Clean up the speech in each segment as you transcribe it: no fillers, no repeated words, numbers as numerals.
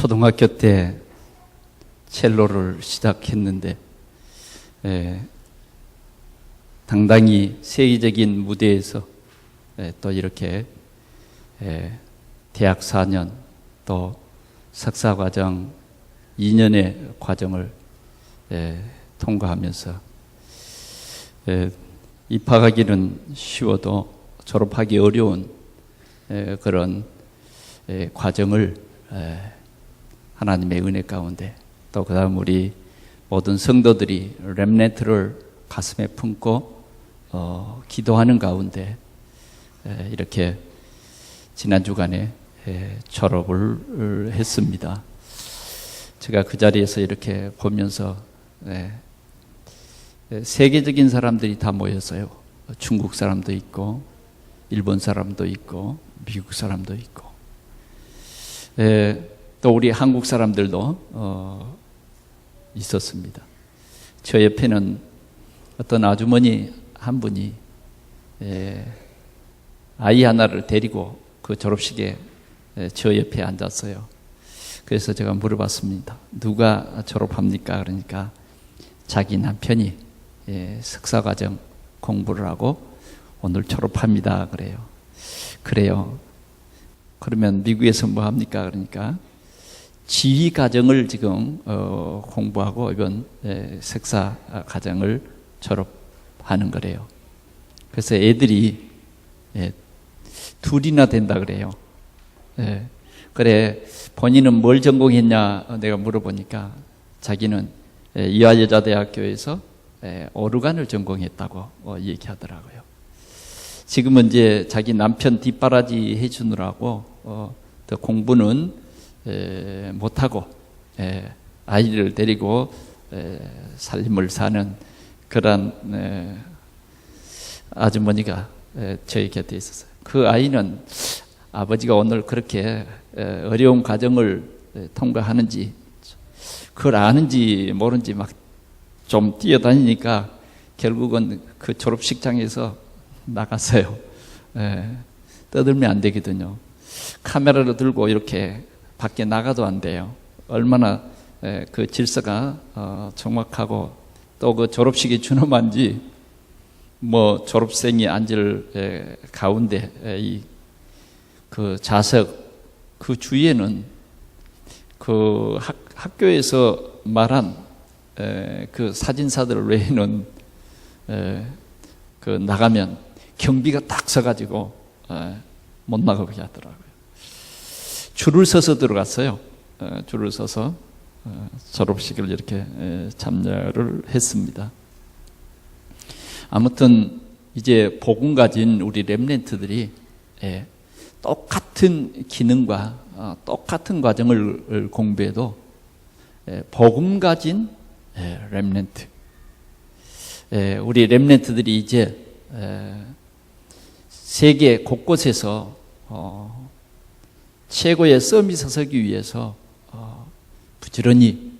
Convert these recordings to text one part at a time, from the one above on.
초등학교 때 첼로를 시작했는데 당당히 세계적인 무대에서 또 이렇게 대학 4년 또 석사과정 2년의 과정을 통과하면서 입학하기는 쉬워도 졸업하기 어려운 그런 과정을 하나님의 은혜 가운데 또 그 다음 우리 모든 성도들이 렘넌트를 가슴에 품고 기도하는 가운데 이렇게 지난 주간에 졸업을 했습니다. 제가 그 자리에서 이렇게 보면서 세계적인 사람들이 다 모였어요. 중국 사람도 있고 일본 사람도 있고 미국 사람도 있고 또 우리 한국 사람들도 있었습니다. 저 옆에는 어떤 아주머니 한 분이 아이 하나를 데리고 그 졸업식에 저 옆에 앉았어요. 그래서 제가 물어봤습니다. 누가 졸업합니까? 그러니까 자기 남편이 석사과정 공부를 하고 오늘 졸업합니다. 그래요. 그러면 미국에서 뭐 합니까? 그러니까 지휘과정을 지금 공부하고 이번 석사과정을 졸업하는 거래요. 그래서 애들이 둘이나 된다 그래요. 그래 본인은 뭘 전공했냐 내가 물어보니까 자기는 이화여자대학교에서 오르간을 전공했다고 얘기하더라고요. 지금은 이제 자기 남편 뒷바라지 해주느라고 더 공부는 못하고 아이를 데리고 살림을 사는 그런 아주머니가 저희 곁에 있었어요. 그 아이는 아버지가 오늘 그렇게 어려운 과정을 통과하는지 그걸 아는지 모르는지 막 좀 뛰어다니니까 결국은 그 졸업식장에서 나갔어요. 떠들면 안 되거든요. 카메라를 들고 이렇게 밖에 나가도 안 돼요. 얼마나 그 질서가 정확하고 또 그 졸업식이 준엄한지 뭐 졸업생이 앉을 가운데 이 그 좌석 그 주위에는 그 학교에서 말한 그 사진사들 외에는 그 나가면 경비가 딱 서가지고 못 나가게 하더라고요. 줄을 서서 들어갔어요. 줄을 서서 졸업식을 이렇게 참여를 했습니다. 아무튼 이제 복음 가진 우리 렘넌트들이 똑같은 기능과 똑같은 과정을 공부해도 복음 가진 렘넌트 우리 렘넌트들이 이제 세계 곳곳에서 최고의 서밋에 서기 위해서 부지런히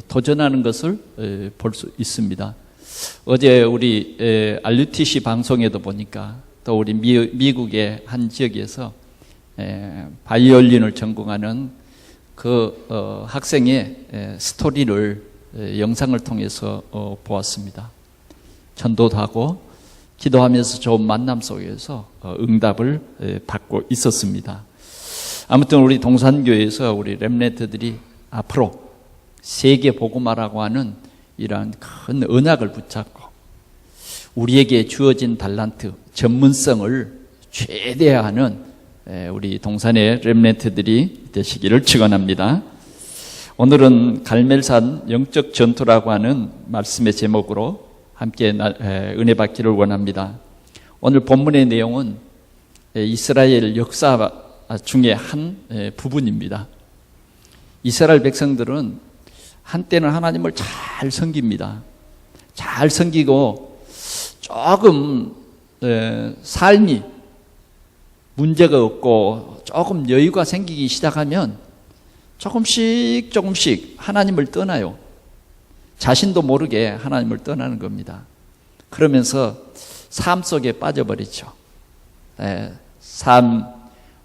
도전하는 것을 볼 수 있습니다. 어제 우리 RUTC 방송에도 보니까 또 우리 미국의 한 지역에서 바이올린을 전공하는 그 학생의 스토리를 영상을 통해서 보았습니다. 전도도 하고 기도하면서 좋은 만남 속에서 응답을 받고 있었습니다. 아무튼 우리 동산교회에서 우리 렘넌트들이 앞으로 세계 복음화라고 하는 이러한 큰 언약을 붙잡고 우리에게 주어진 달란트, 전문성을 최대화하는 우리 동산의 렘넌트들이 되시기를 축원합니다. 오늘은 갈멜산 영적 전투라고 하는 말씀의 제목으로 함께 은혜 받기를 원합니다. 오늘 본문의 내용은 이스라엘 역사 중에 한 부분입니다. 이스라엘 백성들은 한때는 하나님을 잘 섬깁니다. 잘 섬기고 조금 삶이 문제가 없고 조금 여유가 생기기 시작하면 조금씩 하나님을 떠나요. 자신도 모르게 하나님을 떠나는 겁니다. 그러면서 삶 속에 빠져버리죠. 삶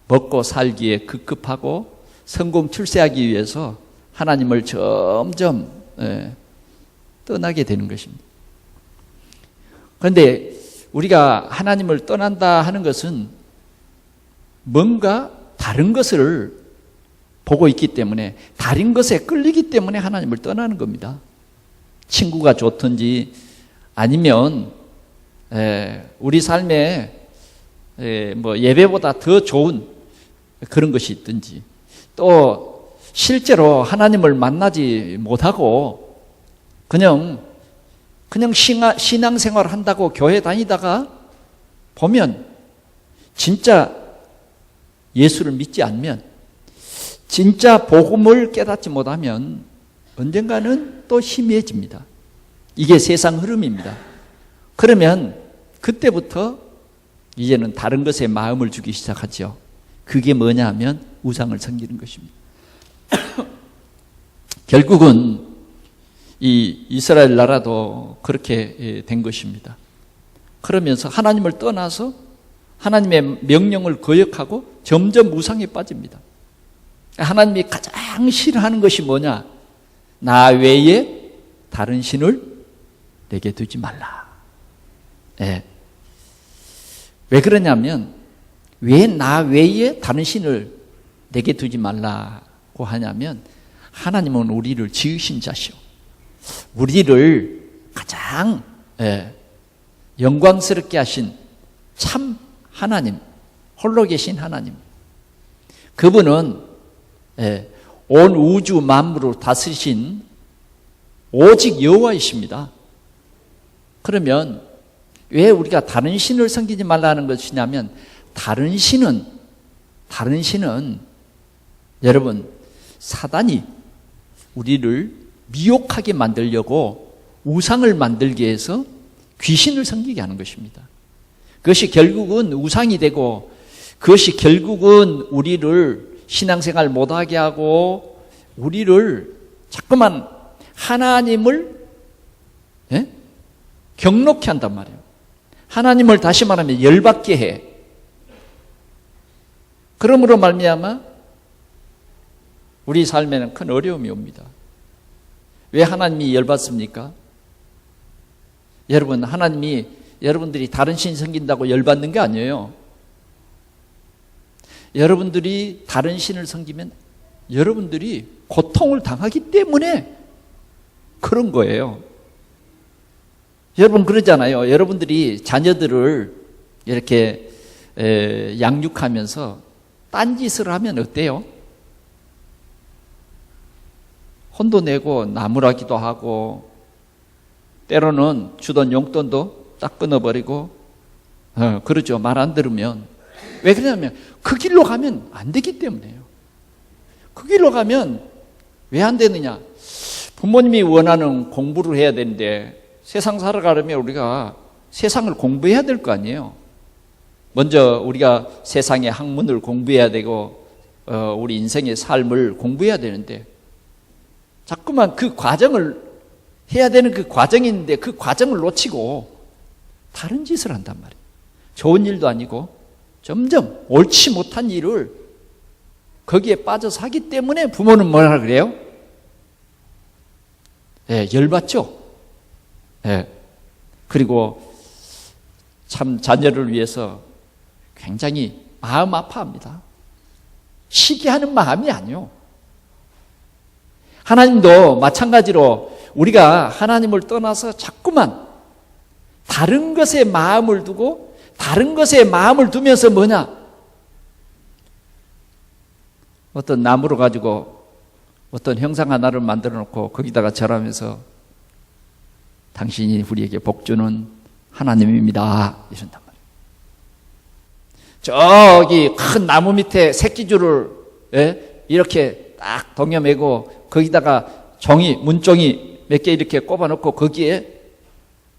먹고 살기에 급급하고 성공 출세하기 위해서 하나님을 점점 떠나게 되는 것입니다. 그런데 우리가 하나님을 떠난다 하는 것은 뭔가 다른 것을 보고 있기 때문에, 다른 것에 끌리기 때문에 하나님을 떠나는 겁니다. 친구가 좋든지 아니면 우리 삶에 뭐 예배보다 더 좋은 그런 것이 있든지, 또 실제로 하나님을 만나지 못하고 그냥 신앙생활 한다고 교회 다니다가 보면 진짜 예수를 믿지 않으면, 진짜 복음을 깨닫지 못하면 언젠가는 또 희미해집니다. 이게 세상 흐름입니다. 그러면 그때부터 이제는 다른 것에 마음을 주기 시작하죠. 그게 뭐냐 하면 우상을 섬기는 것입니다. 결국은 이 이스라엘 나라도 그렇게 된 것입니다. 그러면서 하나님을 떠나서 하나님의 명령을 거역하고 점점 우상에 빠집니다. 하나님이 가장 싫어하는 것이 뭐냐? 나 외에 다른 신을 내게 두지 말라. 왜 그러냐면, 왜 나 외에 다른 신을 내게 두지 말라고 하냐면, 하나님은 우리를 지으신 자시오. 우리를 가장 영광스럽게 하신 참 하나님, 홀로 계신 하나님. 그분은 온 우주 만물을 다스리신 오직 여호와이십니다. 그러면 왜 우리가 다른 신을 섬기지 말라는 것이냐면, 다른 신은 여러분, 사단이 우리를 미혹하게 만들려고 우상을 만들기 위해서 귀신을 섬기게 하는 것입니다. 그것이 결국은 우상이 되고, 그것이 결국은 우리를 신앙생활 못하게 하고, 우리를 자꾸만 하나님을 경록케 한단 말이에요. 하나님을 다시 말하면 열받게 해. 그러므로 말미암아 우리 삶에는 큰 어려움이 옵니다. 왜 하나님이 열받습니까? 여러분, 하나님이 여러분들이 다른 신 섬긴다고 열받는 게 아니에요. 여러분들이 다른 신을 섬기면 여러분들이 고통을 당하기 때문에 그런 거예요. 여러분 그러잖아요. 여러분들이 자녀들을 이렇게 양육하면서 딴짓을 하면 어때요? 혼도 내고 나무라기도 하고, 때로는 주던 용돈도 딱 끊어버리고, 그러죠. 말 안 들으면. 왜 그러냐면 그 길로 가면 안 되기 때문에요. 그 길로 가면 왜 안 되느냐? 부모님이 원하는 공부를 해야 되는데, 세상 살아가려면 우리가 세상을 공부해야 될 거 아니에요. 먼저 우리가 세상의 학문을 공부해야 되고, 우리 인생의 삶을 공부해야 되는데, 자꾸만 그 과정을 해야 되는 그 과정이 있는데 그 과정을 놓치고 다른 짓을 한단 말이에요. 좋은 일도 아니고 점점 옳지 못한 일을 거기에 빠져서 하기 때문에 부모는 뭐라 그래요? 열받죠. 그리고 참 자녀를 위해서 굉장히 마음 아파합니다. 시기하는 마음이 아니요. 하나님도 마찬가지로 우리가 하나님을 떠나서 자꾸만 다른 것에 마음을 두고, 다른 것에 마음을 두면서 뭐냐? 어떤 나무로 가지고 어떤 형상 하나를 만들어 놓고 거기다가 절하면서 당신이 우리에게 복 주는 하나님입니다, 이런단 말이에요. 저기 큰 나무 밑에 새끼줄을 이렇게 딱 동여매고 거기다가 문종이 몇 개 이렇게 꼽아놓고 거기에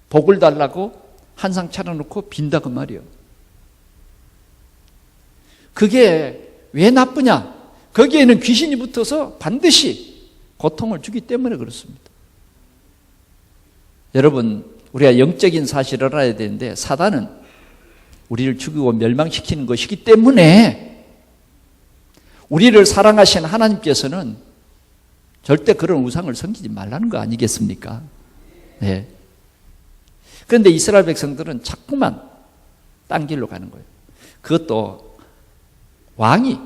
복을 달라고 한 상 차려놓고 빈다고 말이에요. 그게 왜 나쁘냐? 거기에는 귀신이 붙어서 반드시 고통을 주기 때문에 그렇습니다. 여러분, 우리가 영적인 사실을 알아야 되는데, 사단은 우리를 죽이고 멸망시키는 것이기 때문에 우리를 사랑하신 하나님께서는 절대 그런 우상을 섬기지 말라는 거 아니겠습니까? 네. 그런데 이스라엘 백성들은 자꾸만 딴 길로 가는 거예요. 그것도 왕이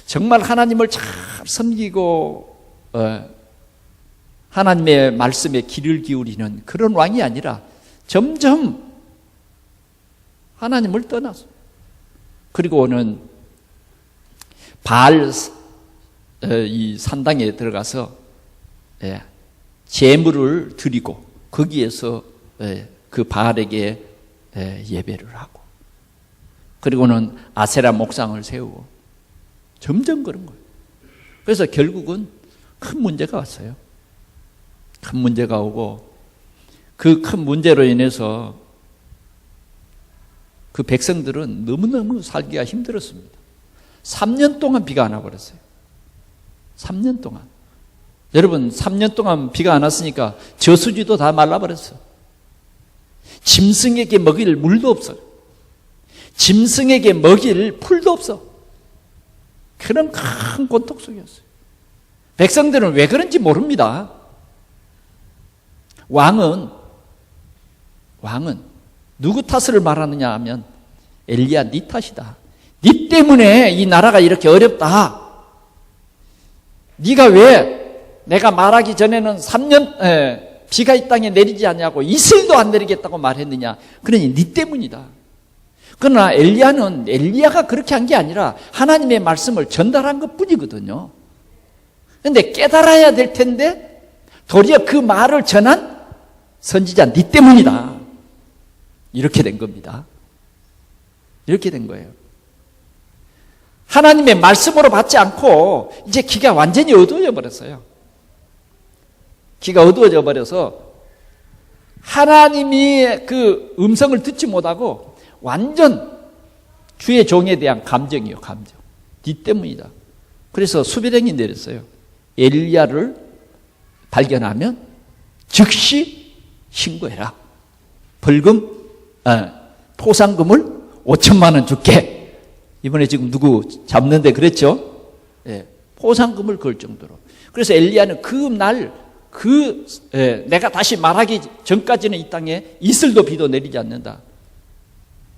정말 하나님을 잘 섬기고 하나님의 말씀에 귀를 기울이는 그런 왕이 아니라 점점 하나님을 떠나서, 그리고는 바알 이 산당에 들어가서 제물을 드리고 거기에서 그 바알에게 예배를 하고, 그리고는 아세라 목상을 세우고 점점 그런 거예요. 그래서 결국은 큰 문제가 왔어요. 큰 문제가 오고 그 큰 문제로 인해서 그 백성들은 너무너무 살기가 힘들었습니다. 3년 동안 비가 안 와버렸어요. 3년 동안. 여러분, 3년 동안 비가 안 왔으니까 저수지도 다 말라버렸어요. 짐승에게 먹일 물도 없어요. 짐승에게 먹일 풀도 없어. 그런 큰 고통 속이었어요. 백성들은 왜 그런지 모릅니다. 왕은 누구 탓을 말하느냐 하면 엘리야 네 탓이다. 네 때문에 이 나라가 이렇게 어렵다. 네가 왜 내가 말하기 전에는 3년 비가 이 땅에 내리지 않냐고 이슬도 안 내리겠다고 말했느냐. 그러니 네 때문이다. 그러나 엘리야가 그렇게 한 게 아니라 하나님의 말씀을 전달한 것뿐이거든요. 그런데 깨달아야 될 텐데 도리어 그 말을 전한 선지자 네 때문이다. 이렇게 된 겁니다. 이렇게 된 거예요. 하나님의 말씀으로 받지 않고 이제 귀가 완전히 어두워져 버렸어요. 귀가 어두워져 버려서 하나님이 그 음성을 듣지 못하고 완전 주의 종에 대한 감정이에요. 감정. 네 때문이다. 그래서 수비령이 내렸어요. 엘리야를 발견하면 즉시 신고해라. 벌금, 포상금을 5천만 원 줄게. 이번에 지금 누구 잡는데 그랬죠? 포상금을 걸 정도로. 그래서 엘리야는 그 날, 내가 다시 말하기 전까지는 이 땅에 이슬도 비도 내리지 않는다.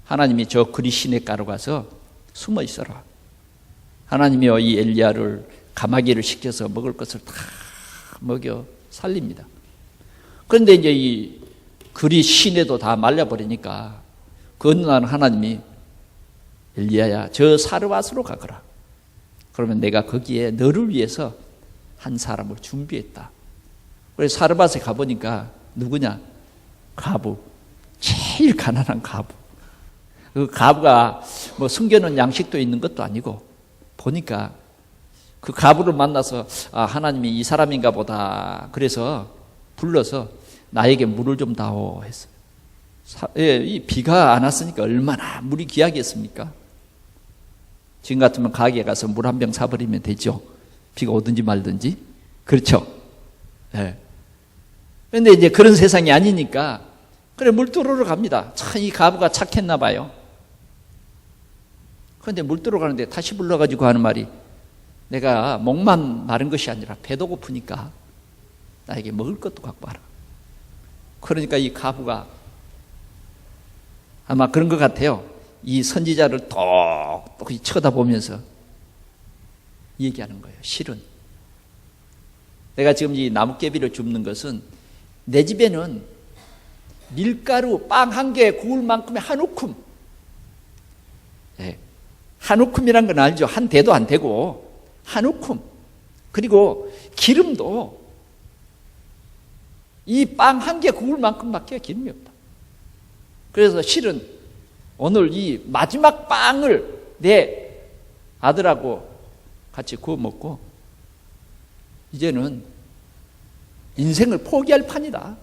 하나님이 저 그리 시냇가로 가서 숨어 있어라. 하나님이 이 엘리야를 가마귀를 시켜서 먹을 것을 다 먹여 살립니다. 그런데 이제 이 그리 시내도 다 말려버리니까 그 어느 날 하나님이 엘리야야 저 사르밧으로 가거라. 그러면 내가 거기에 너를 위해서 한 사람을 준비했다. 그래서 사르밧에 가보니까 누구냐? 과부. 제일 가난한 과부. 그 과부가 뭐 숨겨놓은 양식도 있는 것도 아니고 보니까 그 과부를 만나서 하나님이 이 사람인가 보다. 그래서 불러서 나에게 물을 좀 다오 했어요. 이 비가 안 왔으니까 얼마나 물이 귀하겠습니까? 지금 같으면 가게에 가서 물 한 병 사버리면 되죠. 비가 오든지 말든지. 그렇죠? 그런데 이제 그런 세상이 아니니까 그래 물 들어러 갑니다. 참 이 과부가 착했나 봐요. 그런데 물 들어가는데 다시 불러가지고 하는 말이 내가 목만 마른 것이 아니라 배도 고프니까 나에게 먹을 것도 갖고 와라. 그러니까 이 과부가 아마 그런 것 같아요. 이 선지자를 똑똑히 쳐다보면서 얘기하는 거예요. 실은 내가 지금 이 나뭇개비를 줍는 것은 내 집에는 밀가루 빵 한 개 구울 만큼의 한 우쿰. 한 우쿰이란 건 알죠? 한 대도 안 되고 한 우쿰. 그리고 기름도 이 빵 한 개 구울 만큼밖에 기름이 없다. 그래서 실은 오늘 이 마지막 빵을 내 아들하고 같이 구워 먹고 이제는 인생을 포기할 판이다.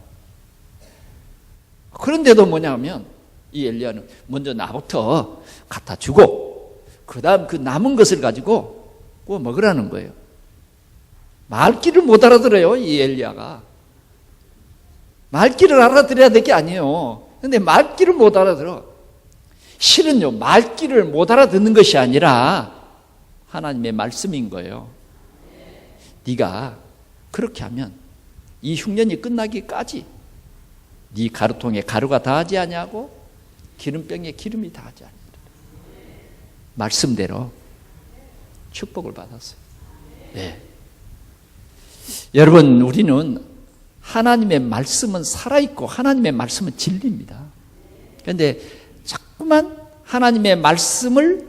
그런데도 뭐냐면 이 엘리야는 먼저 나부터 갖다 주고 그 다음 그 남은 것을 가지고 구워 먹으라는 거예요. 말귀를 못 알아들어요. 이 엘리야가. 말귀를 알아들어야 될 게 아니에요. 근데 말귀를 못 알아들어. 실은요, 말귀를 못 알아듣는 것이 아니라 하나님의 말씀인 거예요. 네가 그렇게 하면 이 흉년이 끝나기까지 네 가루통에 가루가 다하지 아니하고 기름병에 기름이 다하지 아니하리라. 말씀대로 축복을 받았어요. 네. 여러분, 우리는 하나님의 말씀은 살아있고 하나님의 말씀은 진리입니다. 그런데 자꾸만 하나님의 말씀을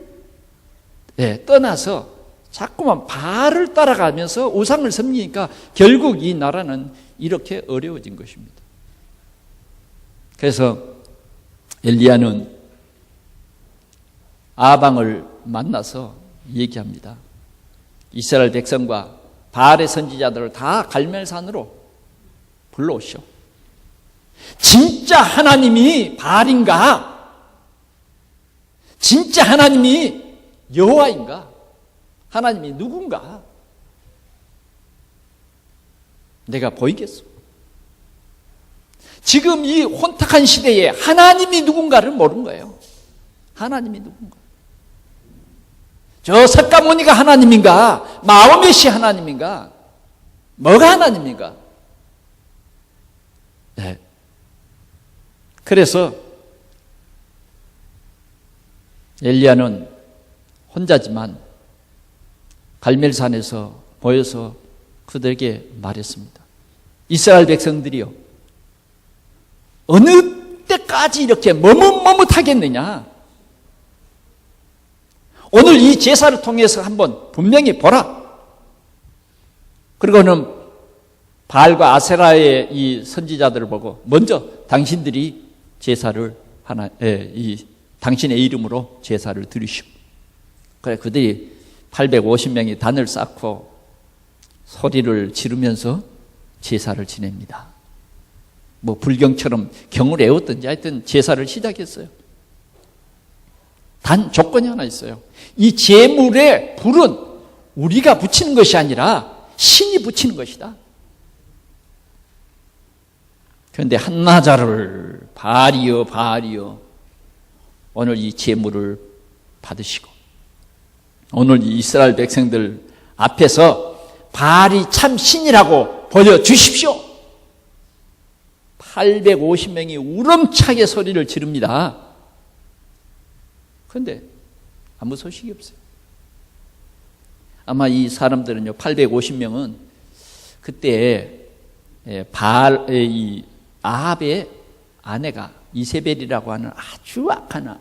떠나서 자꾸만 바알을 따라가면서 우상을 섬기니까 결국 이 나라는 이렇게 어려워진 것입니다. 그래서 엘리야는 아방을 만나서 얘기합니다. 이스라엘 백성과 바알의 선지자들을 다 갈멜산으로 불러오시오. 진짜 하나님이 바알인가? 진짜 하나님이 여호와인가? 하나님이 누군가? 내가 보이겠소. 지금 이 혼탁한 시대에 하나님이 누군가를 모르는 거예요. 하나님이 누군가? 저 석가모니가 하나님인가? 마호멧이 하나님인가? 뭐가 하나님인가? 네. 그래서 엘리야는 혼자지만 갈멜산에서 모여서 그들에게 말했습니다. 이스라엘 백성들이요, 어느 때까지 이렇게 머뭇머뭇하겠느냐? 오늘 이 제사를 통해서 한번 분명히 보라. 그리고는 바알과 아세라의 이 선지자들을 보고 먼저 당신들이 제사를 당신의 이름으로 제사를 드리시오. 그래, 그들이 850명이 단을 쌓고 소리를 지르면서 제사를 지냅니다. 뭐 불경처럼 경을 외웠든지 하여튼 제사를 시작했어요. 단 조건이 하나 있어요. 이 제물의 불은 우리가 붙이는 것이 아니라 신이 붙이는 것이다. 그런데 한나자를 바알이여 바알이여, 오늘 이 제물을 받으시고 오늘 이 이스라엘 백성들 앞에서 바알이 참 신이라고 보여주십시오. 850명이 우렁차게 소리를 지릅니다. 그런데 아무 소식이 없어요. 아마 이 사람들은요, 850명은 그때 바알의 이 아합의 아내가 이세벨이라고 하는 아주 악한,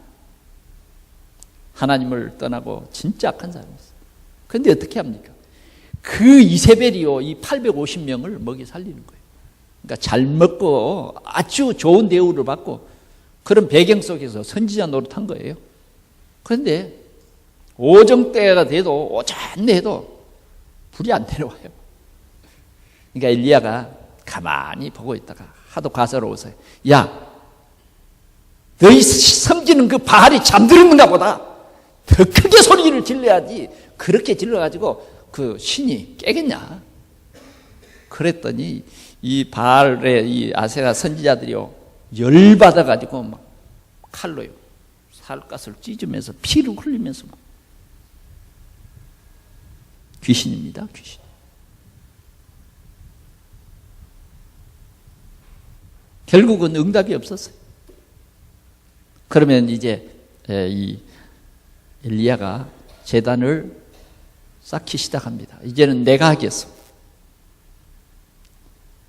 하나님을 떠나고 진짜 악한 사람이었어요. 그런데 어떻게 합니까? 그 이세벨이요, 이 850명을 먹이 살리는 거예요. 그러니까 잘 먹고 아주 좋은 대우를 받고 그런 배경 속에서 선지자 노릇한 거예요. 그런데 오정 때가 돼도 오전에 해도 불이 안 내려와요. 그러니까 엘리야가 가만히 보고 있다가 하도 가서로워서, 야, 너희 섬기는 그 바알이 잠들었는가 보다. 더 크게 소리를 질러야지. 그렇게 질러가지고 그 신이 깨겠냐. 그랬더니 이 바알의 이 아세라 선지자들이요, 열받아가지고 막 칼로요, 살갗을 찢으면서 피를 흘리면서 막. 귀신입니다, 귀신. 결국은 응답이 없었어요. 그러면 이제 이 엘리야가 제단을 쌓기 시작합니다. 이제는 내가 하겠어.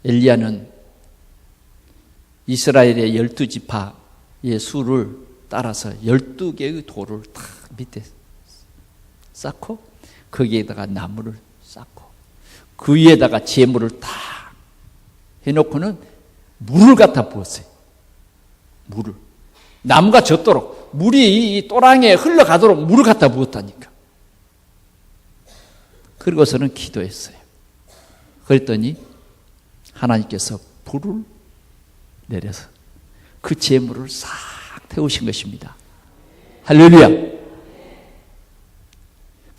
엘리야는 이스라엘의 12지파의 수를 따라서 12개의 돌을 다 밑에 쌓고 거기에다가 나무를 쌓고 그 위에다가 제물을 다 해놓고는 물을 갖다 부었어요. 물을. 나무가 젖도록, 물이 이 또랑에 흘러가도록 물을 갖다 부었다니까. 그리고서는 기도했어요. 그랬더니 하나님께서 불을 내려서 그 제물을 싹 태우신 것입니다. 할렐루야.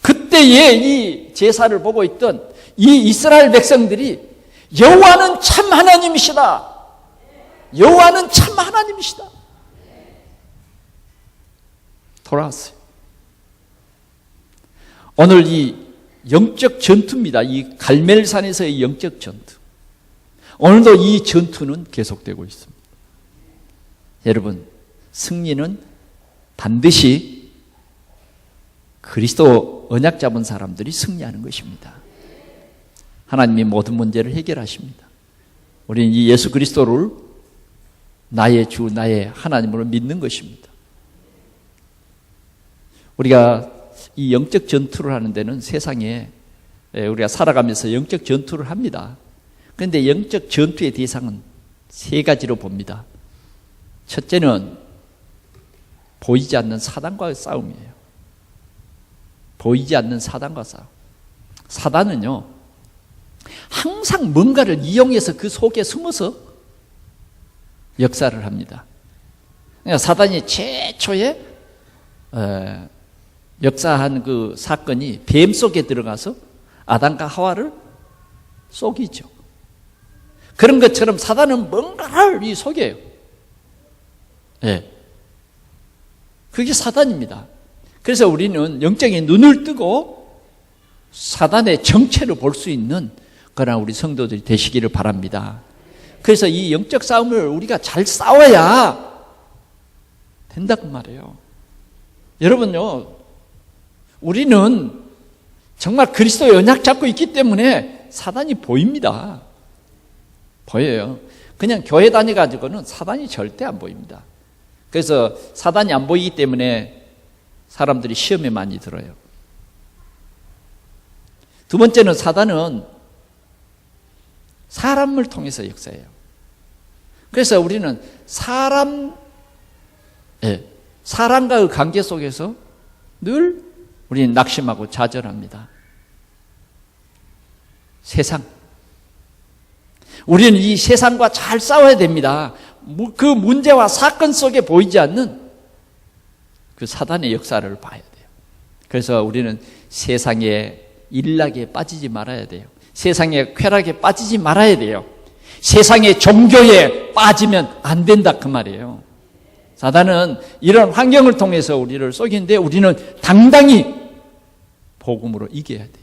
그때에 이 제사를 보고 있던 이 이스라엘 백성들이 여호와는 참 하나님이시다. 여호와는 참 하나님이시다. 돌아왔어요. 오늘 이 영적 전투입니다. 이 갈멜산에서의 영적 전투. 오늘도 이 전투는 계속되고 있습니다. 여러분, 승리는 반드시 그리스도 언약 잡은 사람들이 승리하는 것입니다. 하나님이 모든 문제를 해결하십니다. 우리는 이 예수 그리스도를 나의 주, 나의 하나님으로 믿는 것입니다. 우리가 이 영적 전투를 하는 데는 세상에 우리가 살아가면서 영적 전투를 합니다. 그런데 영적 전투의 대상은 세 가지로 봅니다. 첫째는 보이지 않는 사단과의 싸움이에요. 보이지 않는 사단과 싸움. 사단은요, 항상 뭔가를 이용해서 그 속에 숨어서 역사를 합니다. 그러니까 사단이 최초에 역사한 그 사건이 뱀 속에 들어가서 아담과 하와를 속이죠. 그런 것처럼 사단은 뭔가를 이 속여요. 예. 그게 사단입니다. 그래서 우리는 영적인 눈을 뜨고 사단의 정체를 볼 수 있는 그러나 우리 성도들이 되시기를 바랍니다. 그래서 이 영적 싸움을 우리가 잘 싸워야 된다고 말해요. 여러분요, 우리는 정말 그리스도의 언약 잡고 있기 때문에 사단이 보입니다. 보여요. 그냥 교회 다녀가지고는 사단이 절대 안 보입니다. 그래서 사단이 안 보이기 때문에 사람들이 시험에 많이 들어요. 두 번째는 사단은 사람을 통해서 역사해요. 그래서 우리는 사람과의 관계 속에서 늘 우리는 낙심하고 좌절합니다. 세상. 우리는 이 세상과 잘 싸워야 됩니다. 그 문제와 사건 속에 보이지 않는 그 사단의 역사를 봐야 돼요. 그래서 우리는 세상의 일락에 빠지지 말아야 돼요. 세상의 쾌락에 빠지지 말아야 돼요. 세상의 종교에 빠지면 안 된다 그 말이에요. 사단은 이런 환경을 통해서 우리를 속이는데 우리는 당당히 복음으로 이겨야 돼요.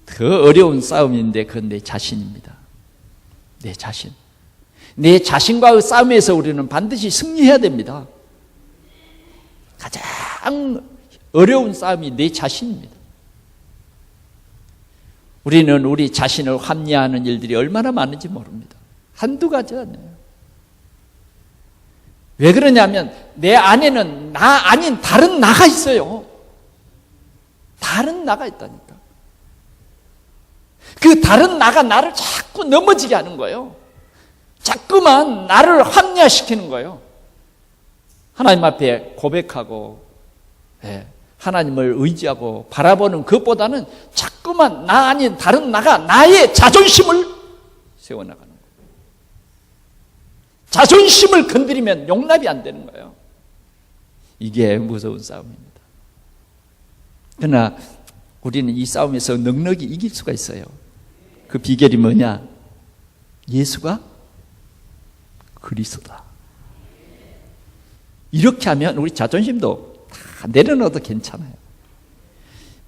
더 어려운 싸움인데 그건 내 자신입니다. 내 자신. 내 자신과의 싸움에서 우리는 반드시 승리해야 됩니다. 가장 어려운 싸움이 내 자신입니다. 우리는 우리 자신을 합리화하는 일들이 얼마나 많은지 모릅니다. 한두 가지가 아니에요. 왜 그러냐면 내 안에는 나 아닌 다른 나가 있어요. 다른 나가 있다니까. 그 다른 나가 나를 자꾸 넘어지게 하는 거예요. 자꾸만 나를 합리화시키는 거예요. 하나님 앞에 고백하고 하나님을 의지하고 바라보는 것보다는 자꾸만 나 아닌 다른 나가 나의 자존심을 세워나가는 거예요. 자존심을 건드리면 용납이 안 되는 거예요. 이게 무서운 싸움입니다. 그러나 우리는 이 싸움에서 넉넉히 이길 수가 있어요. 그 비결이 뭐냐? 예수가 그리스도다. 이렇게 하면 우리 자존심도 다 내려놔도 괜찮아요.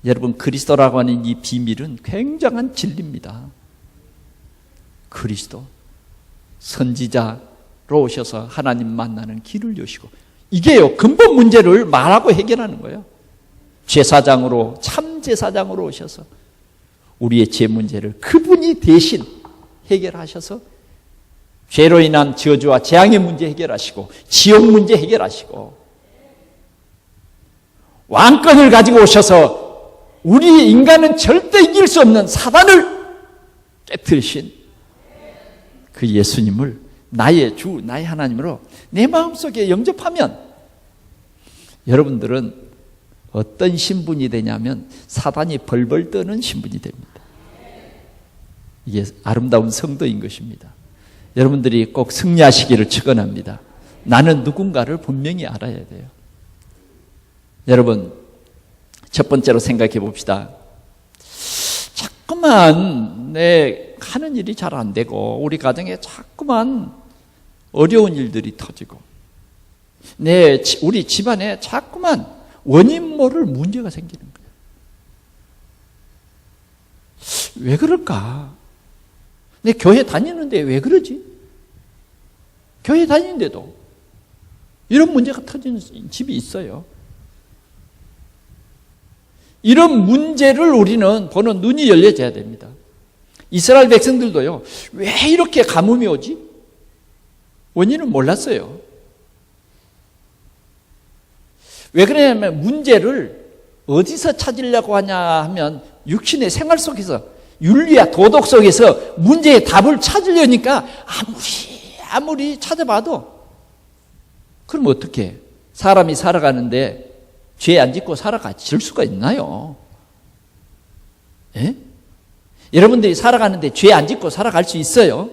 여러분, 그리스도라고 하는 이 비밀은 굉장한 진리입니다. 그리스도, 선지자로 오셔서 하나님 만나는 길을 여시고, 이게요, 근본 문제를 말하고 해결하는 거예요. 제사장으로, 참 제사장으로 오셔서 우리의 죄 문제를 그분이 대신 해결하셔서 죄로 인한 저주와 재앙의 문제 해결하시고 지옥 문제 해결하시고 왕권을 가지고 오셔서 우리 인간은 절대 이길 수 없는 사단을 깨뜨리신 그 예수님을 나의 주, 나의 하나님으로 내 마음속에 영접하면 여러분들은 어떤 신분이 되냐면 사단이 벌벌 떠는 신분이 됩니다. 이게 아름다운 성도인 것입니다. 여러분들이 꼭 승리하시기를 축원합니다. 나는 누군가를 분명히 알아야 돼요. 여러분, 첫 번째로 생각해 봅시다. 자꾸만 내 하는 일이 잘 안 되고 우리 가정에 자꾸만 어려운 일들이 터지고 우리 집안에 자꾸만 원인 모를 문제가 생기는 거예요. 왜 그럴까? 내 교회 다니는데 왜 그러지? 교회 다니는데도 이런 문제가 터지는 집이 있어요. 이런 문제를 우리는 보는 눈이 열려져야 됩니다. 이스라엘 백성들도요, 왜 이렇게 가뭄이 오지? 원인은 몰랐어요. 왜 그러냐면 문제를 어디서 찾으려고 하냐 하면 육신의 생활 속에서, 윤리와 도덕 속에서 문제의 답을 찾으려니까 아무리 찾아봐도, 그럼 어떻게 사람이 살아가는데 죄 안 짓고 살아갈 수가 있나요? 예? 여러분들이 살아가는데 죄 안 짓고 살아갈 수 있어요?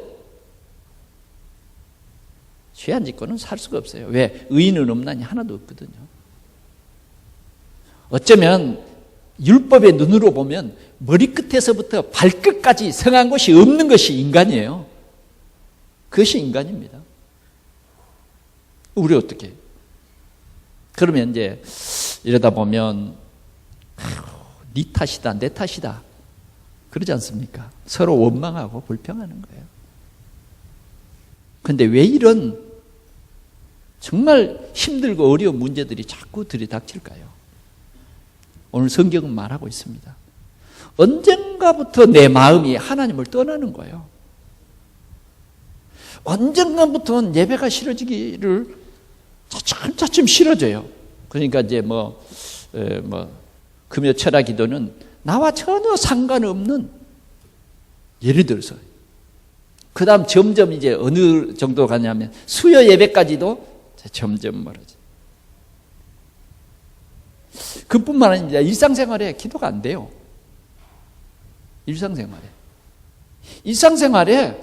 죄 안 짓고는 살 수가 없어요. 왜? 의인은 없나니 하나도 없거든요. 어쩌면 율법의 눈으로 보면 머리끝에서부터 발끝까지 성한 것이 없는 것이 인간이에요. 그것이 인간입니다. 우리 어떻게? 그러면 이제 이러다 보면 네 탓이다, 내 탓이다, 그러지 않습니까? 서로 원망하고 불평하는 거예요. 그런데 왜 이런 정말 힘들고 어려운 문제들이 자꾸 들이닥칠까요? 오늘 성경은 말하고 있습니다. 언젠가부터 내 마음이 하나님을 떠나는 거예요. 언젠가부터는 예배가 싫어지기를 차츰 싫어져요. 그러니까 이제 금요 철야 기도는 나와 전혀 상관없는, 예를 들어서 그 다음 점점 이제 어느 정도 가냐면 수요 예배까지도 점점 멀어져. 그뿐만 아니라 일상생활에 기도가 안 돼요. 일상생활에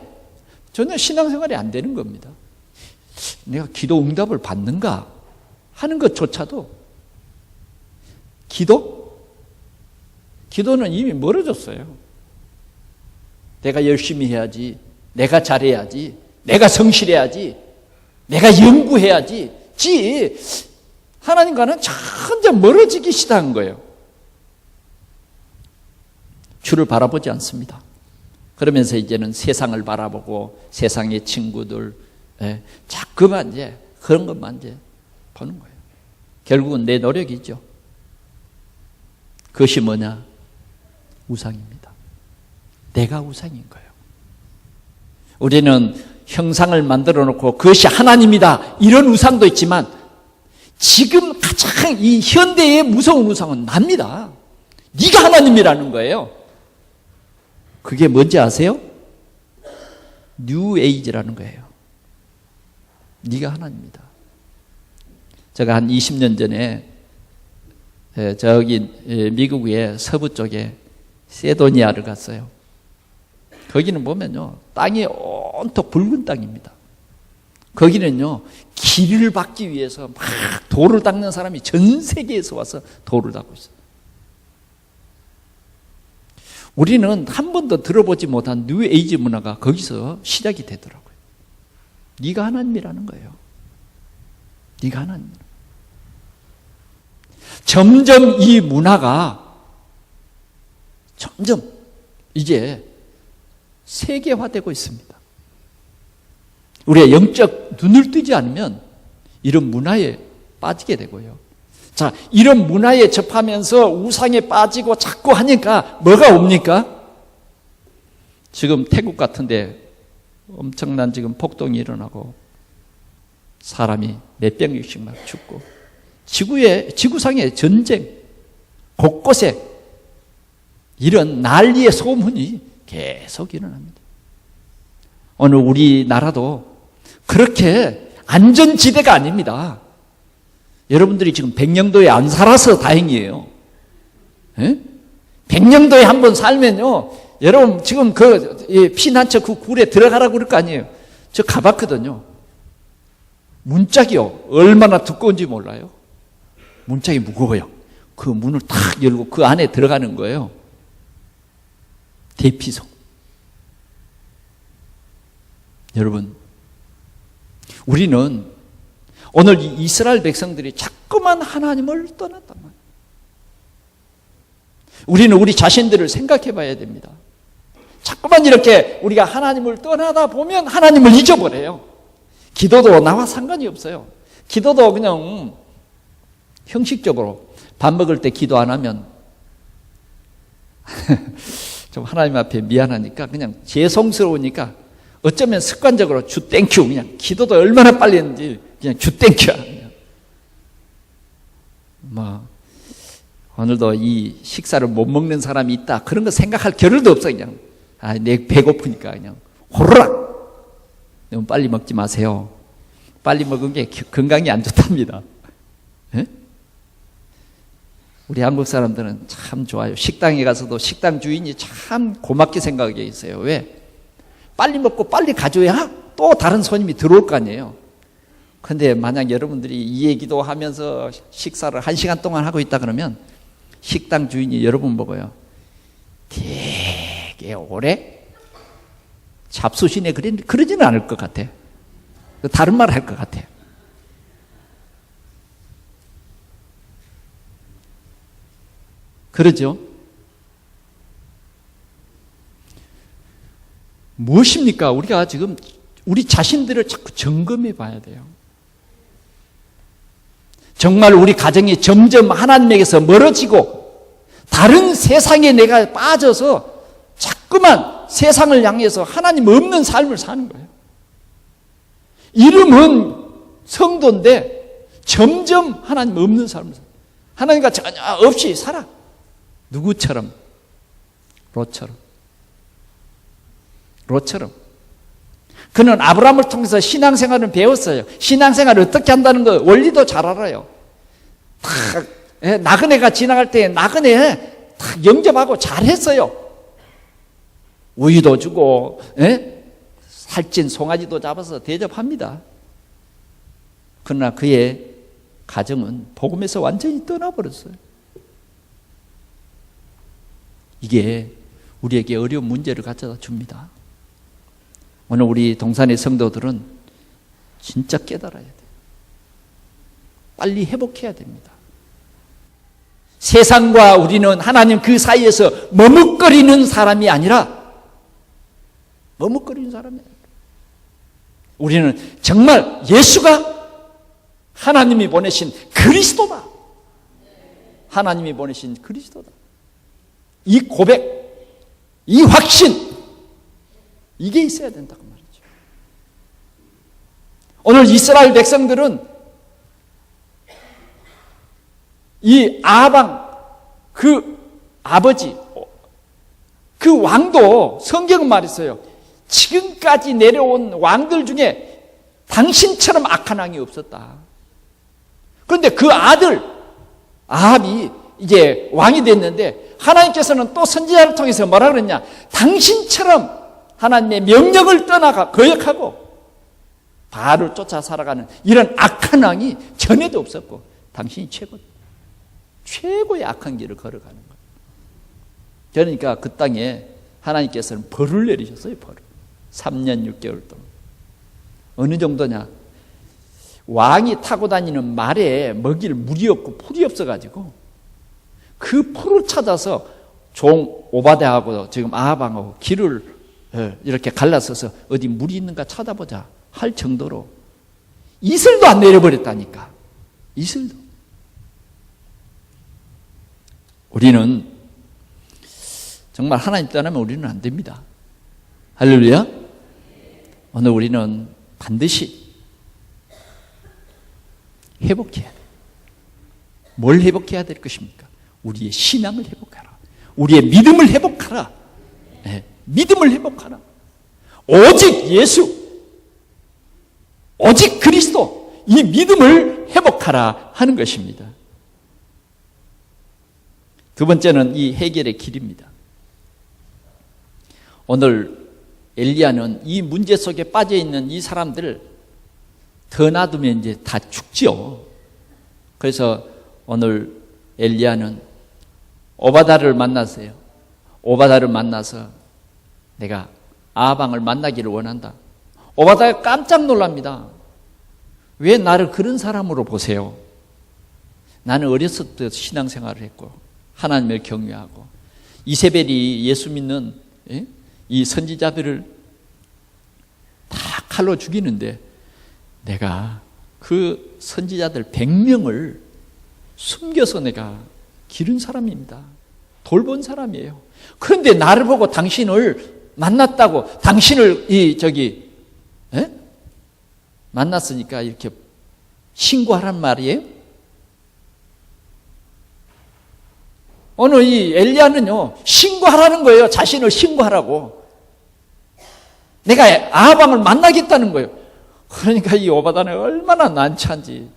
전혀 신앙생활이 안 되는 겁니다. 내가 기도 응답을 받는가 하는 것조차도, 기도는 이미 멀어졌어요. 내가 열심히 해야지, 내가 잘해야지, 내가 성실해야지, 내가 연구해야지, 하나님과는 점점 멀어지기 시작한 거예요. 주를 바라보지 않습니다. 그러면서 이제는 세상을 바라보고 세상의 친구들, 자꾸만 이제 그런 것만 이제 보는 거예요. 결국은 내 노력이죠. 그것이 뭐냐? 우상입니다. 내가 우상인 거예요. 우리는 형상을 만들어 놓고 그것이 하나님이다, 이런 우상도 있지만, 지금 가장 이 현대의 무서운 우상은 납니다. 네가 하나님이라는 거예요. 그게 뭔지 아세요? 뉴에이지라는 거예요. 네가 하나님이다. 제가 한 20년 전에 저기 미국의 서부 쪽에 세도니아를 갔어요. 거기는 보면요, 땅이 온통 붉은 땅입니다. 거기는요, 길을 받기 위해서 막 돌을 닦는 사람이 전 세계에서 와서 돌을 닦고 있어요. 우리는 한 번도 들어보지 못한 뉴에이지 문화가 거기서 시작이 되더라고요. 네가 하나님이라는 거예요. 네가 하나님. 점점 이 문화가 점점 이제 세계화되고 있습니다. 우리가 영적 눈을 뜨지 않으면 이런 문화에 빠지게 되고요. 자, 이런 문화에 접하면서 우상에 빠지고 자꾸 하니까 뭐가 옵니까? 지금 태국 같은데 엄청난 지금 폭동이 일어나고 사람이 몇 병씩 막 죽고, 지구상의 전쟁, 곳곳에 이런 난리의 소문이 계속 일어납니다. 오늘 우리나라도 그렇게 안전지대가 아닙니다. 여러분들이 지금 백령도에 안 살아서 다행이에요. 예? 백령도에 한번 살면요, 여러분 지금 피난처 그 굴에 들어가라고 그럴 거 아니에요. 저 가봤거든요. 문짝이요, 얼마나 두꺼운지 몰라요. 문짝이 무거워요. 그 문을 탁 열고 그 안에 들어가는 거예요. 대피소. 여러분, 우리는 오늘 이 이스라엘 백성들이 자꾸만 하나님을 떠났단 말이에요. 우리는 우리 자신들을 생각해 봐야 됩니다. 자꾸만 이렇게 우리가 하나님을 떠나다 보면 하나님을 잊어버려요. 기도도 나와 상관이 없어요. 기도도 그냥 형식적으로 밥 먹을 때 기도 안 하면 좀 하나님 앞에 미안하니까 그냥 죄송스러우니까 어쩌면 습관적으로 주 땡큐 그냥 기도도 얼마나 빨리 했는지 그냥 주 땡큐야. 뭐 오늘도 이 식사를 못 먹는 사람이 있다 그런 거 생각할 겨를도 없어. 그냥 내 배고프니까 그냥 호로락 너무 빨리 먹지 마세요. 빨리 먹은 게 건강에 안 좋답니다. 에? 우리 한국 사람들은 참 좋아요. 식당에 가서도 식당 주인이 참 고맙게 생각하게 있어요. 왜? 빨리 먹고 빨리 가져야 또 다른 손님이 들어올 거 아니에요. 그런데 만약 여러분들이 이 얘기도 하면서 식사를 1시간 동안 하고 있다 그러면 식당 주인이 여러분 보고요, 되게 오래 잡수시네 그러지는 않을 것 같아. 다른 말 할 것 같아. 그러죠? 무엇입니까? 우리가 지금 우리 자신들을 자꾸 점검해 봐야 돼요. 정말 우리 가정이 점점 하나님에게서 멀어지고 다른 세상에 내가 빠져서 자꾸만 세상을 향해서 하나님 없는 삶을 사는 거예요. 이름은 성도인데 점점 하나님 없는 삶을 살아요. 하나님과 전혀 없이 살아. 누구처럼? 롯처럼. 그는 아브라함을 통해서 신앙생활을 배웠어요. 신앙생활을 어떻게 한다는 거 원리도 잘 알아요. 탁 나그네가 지나갈 때 나그네 탁 영접하고 잘했어요. 우유도 주고 살찐 송아지도 잡아서 대접합니다. 그러나 그의 가정은 복음에서 완전히 떠나버렸어요. 이게 우리에게 어려운 문제를 가져다 줍니다. 오늘 우리 동산의 성도들은 진짜 깨달아야 돼요. 빨리 회복해야 됩니다. 세상과 우리는 하나님 그 사이에서 머뭇거리는 사람이 아니라 우리는 정말 예수가 하나님이 보내신 그리스도다. 하나님이 보내신 그리스도다. 이 고백, 이 확신, 이게 있어야 된다고 말이죠. 오늘 이스라엘 백성들은 이 아방, 그 아버지, 그 왕도 성경은 말했어요. 지금까지 내려온 왕들 중에 당신처럼 악한 왕이 없었다. 그런데 그 아들 아합이 이제 왕이 됐는데 하나님께서는 또 선지자를 통해서 뭐라 그랬냐? 당신처럼 하나님의 명령을 떠나가 거역하고 바알을 쫓아 살아가는 이런 악한 왕이 전에도 없었고 당신이 최고의 악한 길을 걸어가는 거예요. 그러니까 그 땅에 하나님께서는 벌을 내리셨어요. 벌을. 3년 6개월 동안. 어느 정도냐? 왕이 타고 다니는 말에 먹일 물이 없고 풀이 없어가지고 그 풀을 찾아서 종 오바댜하고 지금 아합왕하고 길을 이렇게 갈라서서 어디 물이 있는가 찾아보자 할 정도로 이슬도 안 내려버렸다니까. 이슬도. 우리는 정말 하나님 떠나면 우리는 안 됩니다. 할렐루야. 오늘 우리는 반드시 회복해야 돼. 뭘 회복해야 될 것입니까? 우리의 신앙을 회복하라. 우리의 믿음을 회복하라. 네, 믿음을 회복하라. 오직 예수, 오직 그리스도, 이 믿음을 회복하라 하는 것입니다. 두 번째는 이 해결의 길입니다. 오늘 엘리야는 이 문제 속에 빠져 있는 이 사람들을 더 놔두면 이제 다 죽죠. 그래서 오늘 엘리야는 오바댜를 만났어요. 오바댜를 만나서 내가 아합 왕을 만나기를 원한다. 오바댜가 깜짝 놀랍니다. 왜 나를 그런 사람으로 보세요? 나는 어렸을 때 신앙생활을 했고 하나님을 경외하고 이세벨이 예수 믿는 이 선지자들을 다 칼로 죽이는데 내가 그 선지자들 100명을 숨겨서 내가 기른 사람입니다. 돌본 사람이에요. 그런데 나를 보고 당신을 만났다고 당신을 만났으니까 이렇게 신고하란 말이에요. 오늘 이 엘리야는요 신고하라는 거예요. 자신을 신고하라고. 내가 아하방을 만나겠다는 거예요. 그러니까 이 오바단은 얼마나 난처한지.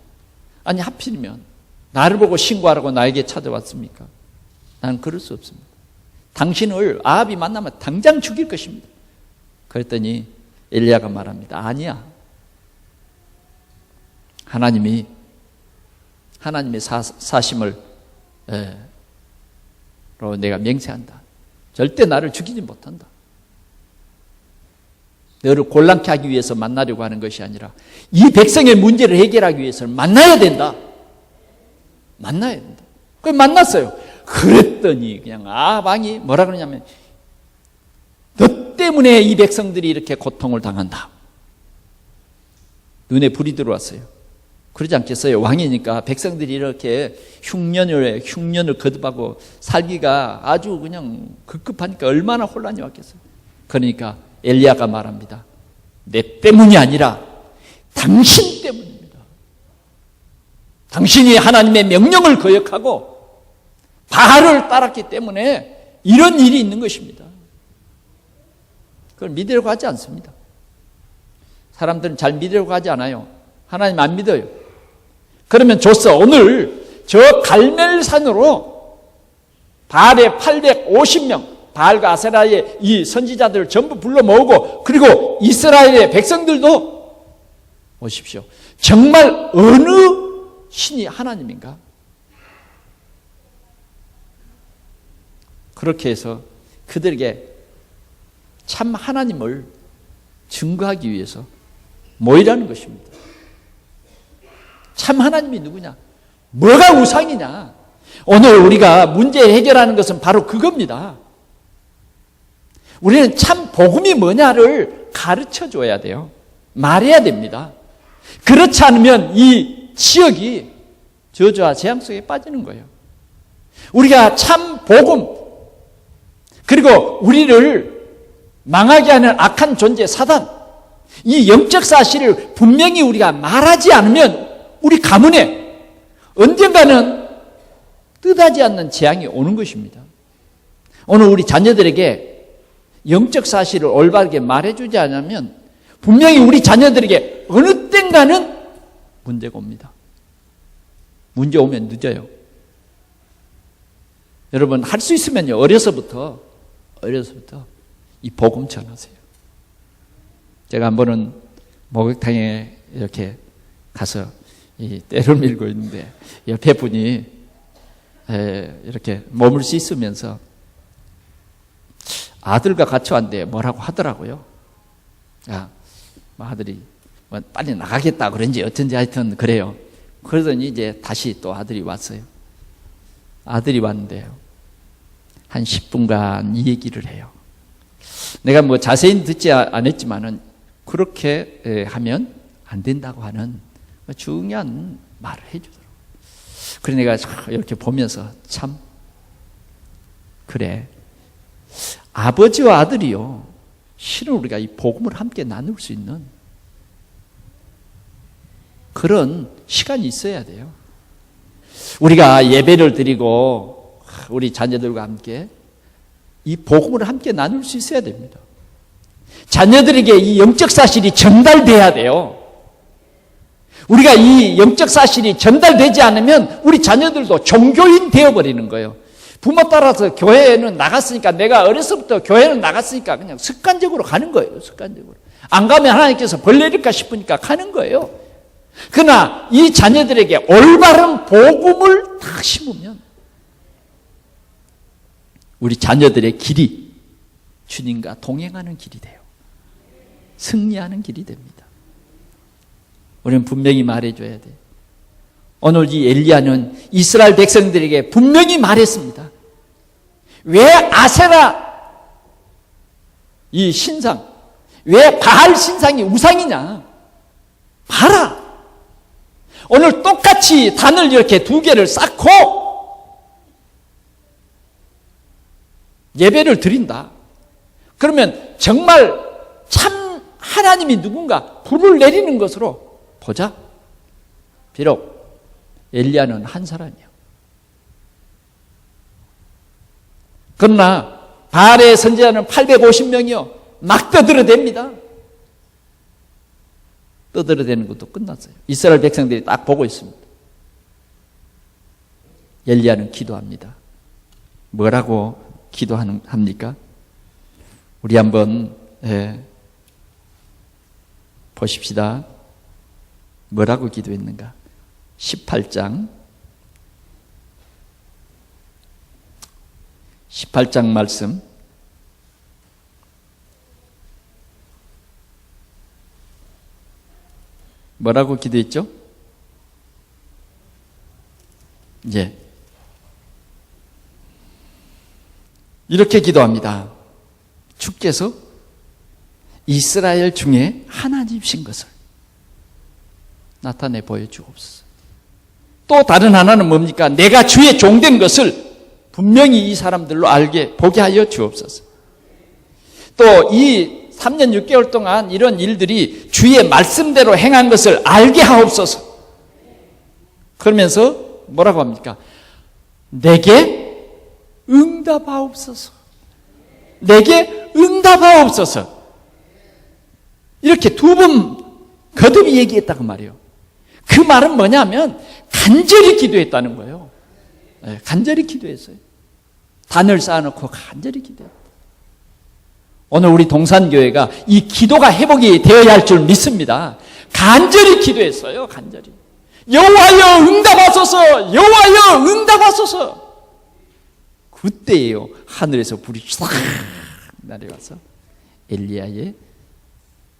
아니 하필이면 나를 보고 신고하라고 나에게 찾아왔습니까? 나는 그럴 수 없습니다. 당신을 아합이 만나면 당장 죽일 것입니다. 그랬더니 엘리야가 말합니다. 아니야. 하나님의 사심을 내가 맹세한다. 절대 나를 죽이지 못한다. 너를 곤란케 하기 위해서 만나려고 하는 것이 아니라 이 백성의 문제를 해결하기 위해서는 만나야 된다. 만나야 된다. 그래서 만났어요. 그랬더니 그냥 아방이 뭐라 그러냐면 너 때문에 이 백성들이 이렇게 고통을 당한다. 눈에 불이 들어왔어요. 그러지 않겠어요? 왕이니까 백성들이 이렇게 흉년을 거듭하고 살기가 아주 그냥 급급하니까 얼마나 혼란이 왔겠어요. 그러니까 엘리야가 말합니다. 내 때문이 아니라 당신 때문입니다. 당신이 하나님의 명령을 거역하고 바알을 따랐기 때문에 이런 일이 있는 것입니다. 그걸 믿으려고 하지 않습니다. 사람들은 잘 믿으려고 하지 않아요. 하나님 안 믿어요. 그러면 좋소. 오늘 저 갈멜산으로 바알의 850명 바알과 아세라의 이 선지자들을 전부 불러 모으고 그리고 이스라엘의 백성들도 오십시오. 정말 어느 신이 하나님인가? 그렇게 해서 그들에게 참 하나님을 증거하기 위해서 모이라는 것입니다. 참 하나님이 누구냐? 뭐가 우상이냐? 오늘 우리가 문제 해결하는 것은 바로 그겁니다. 우리는 참 복음이 뭐냐를 가르쳐 줘야 돼요. 말해야 됩니다. 그렇지 않으면 이 지역이 저주와 재앙 속에 빠지는 거예요. 우리가 참 복음 그리고 우리를 망하게 하는 악한 존재 사단 이 영적 사실을 분명히 우리가 말하지 않으면 우리 가문에 언젠가는 뜻하지 않는 재앙이 오는 것입니다. 오늘 우리 자녀들에게 영적 사실을 올바르게 말해주지 않으면 분명히 우리 자녀들에게 어느 땐가는 문제가 옵니다. 문제 오면 늦어요. 여러분 할 수 있으면요 어려서부터 이 복음 전하세요. 제가 한 번은 목욕탕에 이렇게 가서 이 때를 밀고 있는데 옆에 분이 이렇게 몸을 씻으면서 아들과 같이 왔는데 뭐라고 하더라고요. 아들이 빨리 나가겠다 그런지 어쩐지 하여튼 그래요. 그러더니 이제 다시 또 아들이 왔어요. 아들이 왔는데요. 한 10분간 이 얘기를 해요. 내가 뭐 자세히 듣지 않았지만은 그렇게 하면 안 된다고 하는 중요한 말을 해주더라고요. 그래서 내가 이렇게 보면서 참 그래. 아버지와 아들이요. 실은 우리가 이 복음을 함께 나눌 수 있는 그런 시간이 있어야 돼요. 우리가 예배를 드리고 우리 자녀들과 함께 이 복음을 함께 나눌 수 있어야 됩니다. 자녀들에게 이 영적 사실이 전달돼야 돼요. 우리가 이 영적 사실이 전달되지 않으면 우리 자녀들도 종교인 되어버리는 거예요. 부모 따라서 교회에는 나갔으니까 내가 어려서부터 교회는 나갔으니까 그냥 습관적으로 가는 거예요. 습관적으로. 안 가면 하나님께서 벌 내릴까 싶으니까 가는 거예요. 그러나 이 자녀들에게 올바른 복음을 다 심으면 우리 자녀들의 길이 주님과 동행하는 길이 돼요. 승리하는 길이 됩니다. 우리는 분명히 말해줘야 돼. 오늘 이 엘리야는 이스라엘 백성들에게 분명히 말했습니다. 왜 아세라 이 신상, 왜 바알 신상이 우상이냐? 봐라. 오늘 똑같이 단을 이렇게 2개를 쌓고 예배를 드린다. 그러면 정말 참 하나님이 누군가 불을 내리는 것으로 보자. 비록 엘리야는 한 사람이요. 그러나 바알의 선지자는 850명이요. 막 떠들어댑니다. 떠들어대는 것도 끝났어요. 이스라엘 백성들이 딱 보고 있습니다. 엘리야는 기도합니다. 뭐라고 기도합니까? 우리 한번 보십시다. 뭐라고 기도했는가? 18장 말씀 뭐라고 기도했죠? 이제 이렇게 기도합니다. 주께서 이스라엘 중에 하나님이신 것을 나타내 보여주옵소서. 또 다른 하나는 뭡니까? 내가 주의 종된 것을 분명히 이 사람들로 보게 하여 주옵소서. 또 이 3년 6개월 동안 이런 일들이 주의 말씀대로 행한 것을 알게 하옵소서. 그러면서 뭐라고 합니까? 내게 응답하옵소서. 내게 응답하옵소서. 이렇게 2번 거듭이 얘기했다고 말이에요. 그 말은 뭐냐면 간절히 기도했다는 거예요. 간절히 기도했어요. 단을 쌓아놓고 간절히 기도했다. 오늘 우리 동산교회가 이 기도가 회복이 되어야 할 줄 믿습니다. 간절히 기도했어요. 간절히. 여호와여 응답하소서. 여호와여 응답하소서. 그때예요. 하늘에서 불이 싹 내려와서 엘리야의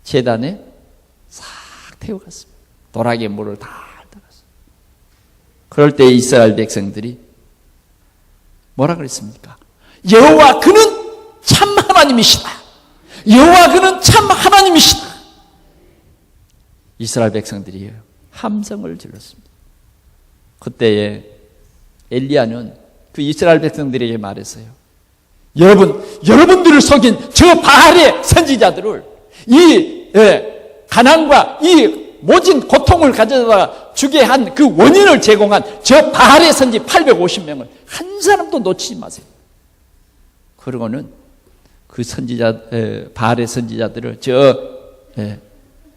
제단에 싹 태워갔습니다. 도락의 물을 다 닦았어요. 그럴 때 이스라엘 백성들이 뭐라 그랬습니까? 여호와 그는 참 하나님이시다. 여호와 그는 참 하나님이시다. 이스라엘 백성들이 함성을 질렀습니다. 그때에 엘리야는 그 이스라엘 백성들에게 말했어요. 여러분들을 속인 저 바알의 선지자들을 이 가난과 이 모진 고통을 가져다 주게 한 그 원인을 제공한 저 바알의 선지 850명을 한 사람도 놓치지 마세요. 그러고는 그 바알의 선지자들을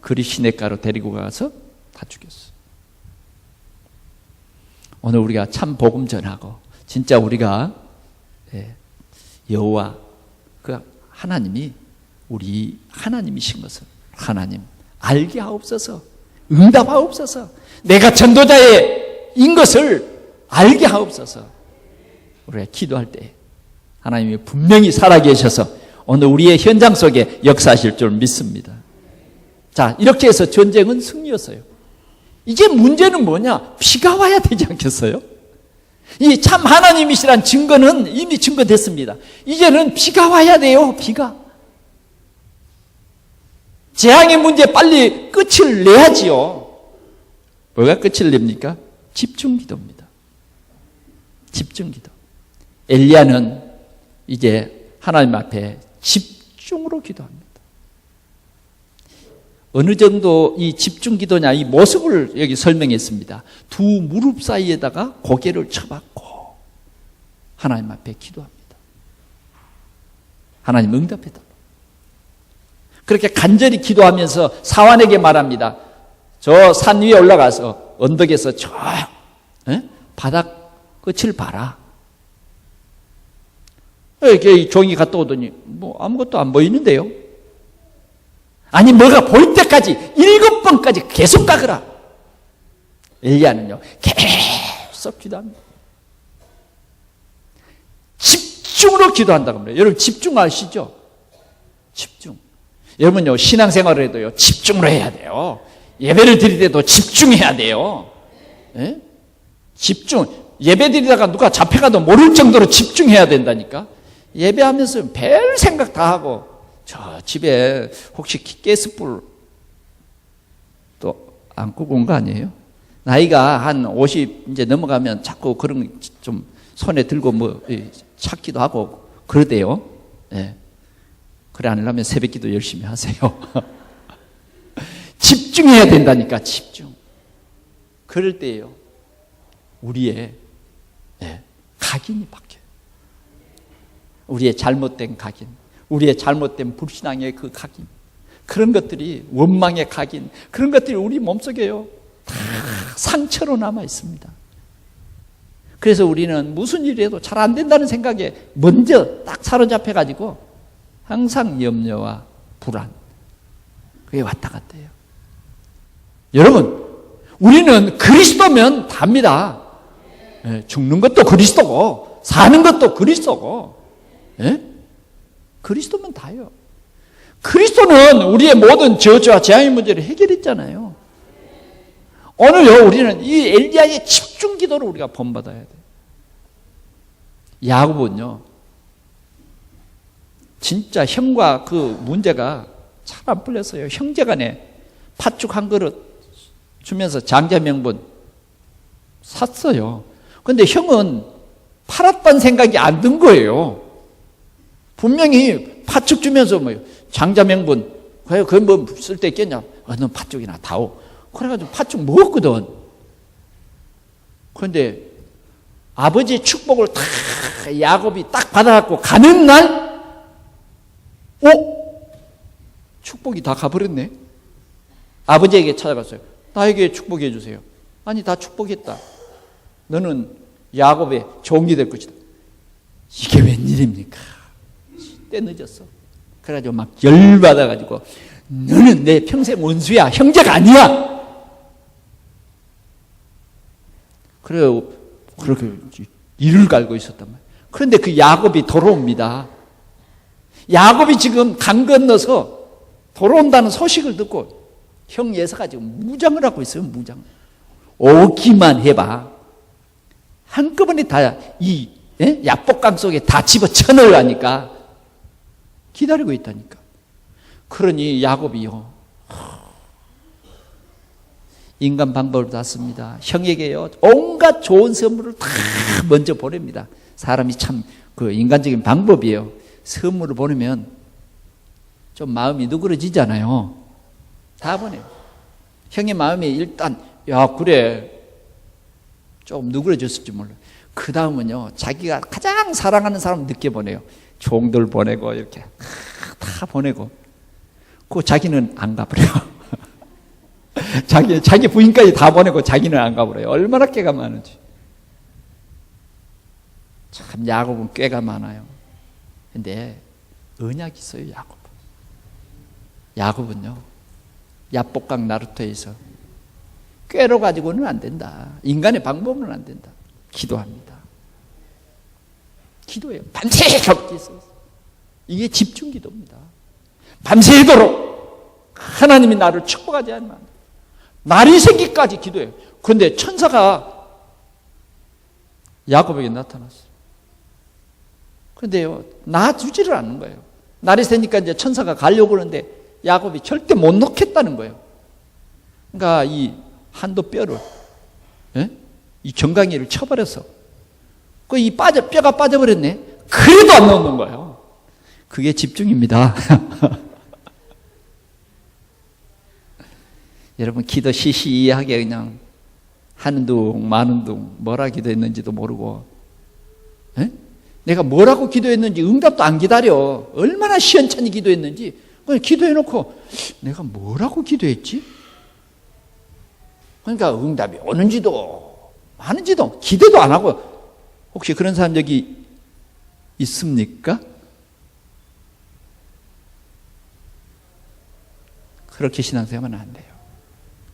그리 시냇가로 데리고 가서 다 죽였어요. 오늘 우리가 참 복음 전하고 진짜 우리가 여호와 그 하나님이 우리 하나님이신 것을 하나님 알게 하옵소서. 응답하옵소서. 내가 전도자인 것을 알게 하옵소서. 우리가 기도할 때 하나님이 분명히 살아계셔서 오늘 우리의 현장 속에 역사하실 줄 믿습니다. 자, 이렇게 해서 전쟁은 승리였어요. 이제 문제는 뭐냐? 비가 와야 되지 않겠어요? 이 참 하나님이시란 증거는 이미 증거됐습니다. 이제는 비가 와야 돼요. 비가. 재앙의 문제 빨리 끝을 내야지요. 뭐가 끝을 냅니까? 집중기도입니다. 집중기도. 엘리야는 이제 하나님 앞에 집중으로 기도합니다. 어느 정도 이 집중기도냐 이 모습을 여기 설명했습니다. 2 무릎 사이에다가 고개를 쳐박고 하나님 앞에 기도합니다. 하나님 응답해달라. 그렇게 간절히 기도하면서 사환에게 말합니다. 저 산 위에 올라가서 언덕에서 저 바닥 끝을 봐라. 이렇게 종이 갔다 오더니 뭐 아무것도 안 보이는데요. 아니 뭐가 보일 때까지 7번까지 계속 가거라. 엘리야는요 계속 기도합니다. 집중으로 기도한다고 합니다. 여러분 집중하시죠? 집중. 여러분요 신앙생활을 해도요 집중으로 해야 돼요. 예배를 드릴 때도 집중해야 돼요. 예? 집중. 예배 드리다가 누가 잡혀가도 모를 정도로 집중해야 된다니까. 예배하면서 별 생각 다 하고, 저 집에 혹시 가스불 또 안 끄고 온 거 아니에요? 나이가 한 50 이제 넘어가면 자꾸 그런 좀 손에 들고 뭐 찾기도 하고 그러대요. 예. 그래 하려면 새벽기도 열심히 하세요. 집중해야 된다니까, 집중. 그럴 때예요. 우리의 각인이 바뀌어요. 우리의 잘못된 각인, 우리의 잘못된 불신앙의 그 각인, 그런 것들이 원망의 각인, 그런 것들이 우리 몸속에요. 다 상처로 남아 있습니다. 그래서 우리는 무슨 일이 해도 잘 안 된다는 생각에 먼저 딱 사로잡혀가지고 항상 염려와 불안, 그게 왔다 갔다 해요. 여러분, 우리는 그리스도면 답니다. 죽는 것도 그리스도고 사는 것도 그리스도고, 그리스도면 다요. 그리스도는 우리의 모든 저주와 재앙의 문제를 해결했잖아요. 오늘요, 우리는 이 엘리야의 집중 기도를 우리가 본받아야 돼요. 야곱은요, 진짜 형과 그 문제가 잘 안 풀렸어요. 형제간에 팥죽 한 그릇 주면서 장자 명분 샀어요. 근데 형은 팔았다는 생각이 안 든 거예요. 분명히 팥죽 주면서 뭐 장자 명분, 그건 뭐 쓸 데 있겠냐? 너 팥죽이나 다오. 그래가지고 팥죽 먹었거든. 그런데 아버지의 축복을 다 야곱이 딱 받아갖고 가는 날, 축복이 다 가버렸네. 아버지에게 찾아갔어요. 나에게 축복해 주세요. 아니, 다 축복했다. 너는 야곱의 종이 될 것이다. 이게 웬일입니까? 때 늦었어. 그래가지고 막 열받아가지고, 너는 내 평생 원수야. 형제가 아니야. 그래, 그렇게 이를 갈고 있었단 말이에요. 그런데 그 야곱이 돌아옵니다. 야곱이 지금 강 건너서 돌아온다는 소식을 듣고 형 예서가 지금 무장을 하고 있어요. 무장. 오기만 해봐. 한꺼번에 다 이 야복강 속에 다 집어쳐 넣으라니까. 기다리고 있다니까. 그러니 야곱이요, 인간 방법을 다 씁니다. 형에게요, 온갖 좋은 선물을 다 먼저 보냅니다. 사람이 참 그 인간적인 방법이에요. 선물을 보내면 좀 마음이 누그러지잖아요. 다 보내요. 형의 마음이 일단, 야, 그래, 좀 누그러졌을지 몰라요. 그 다음은요, 자기가 가장 사랑하는 사람 늦게 보내요. 종들 보내고, 이렇게 다 보내고. 그 자기는 안 가버려요. 자기 부인까지 다 보내고 자기는 안 가버려요. 얼마나 꾀가 많은지. 참 야곱은 꾀가 많아요. 근데 언약이 있어요. 야곱은요, 야복강 나루터에서 꾀로 가지고는 안 된다. 인간의 방법은 안 된다. 기도합니다. 기도해요. 밤새도록 있어요. 이게 집중 기도입니다. 밤새도록 하나님이 나를 축복하지 않으면 날이 새기까지 기도해요. 그런데 천사가 야곱에게 나타났어요. 그런데요, 놔주지를 않는 거예요. 날이 새니까 이제 천사가 가려고 그러는데 야곱이 절대 못 놓겠다는 거예요. 그러니까 이 한도 뼈를, 이 정강이를 쳐버렸어. 이 뼈가 빠져버렸네. 그래도 안 놓는 거예요. 그게 집중입니다. 여러분, 기도 시시하게 그냥 하는 둥 마는 둥 뭐라 기도했는지도 모르고, 내가 뭐라고 기도했는지 응답도 안 기다려. 얼마나 시원찮이 기도했는지 그냥 기도해놓고 내가 뭐라고 기도했지? 그러니까 응답이 오는지도 마는지도 기대도 안 하고. 혹시 그런 사람 여기 있습니까? 그렇게 신앙생활하면 안 돼요.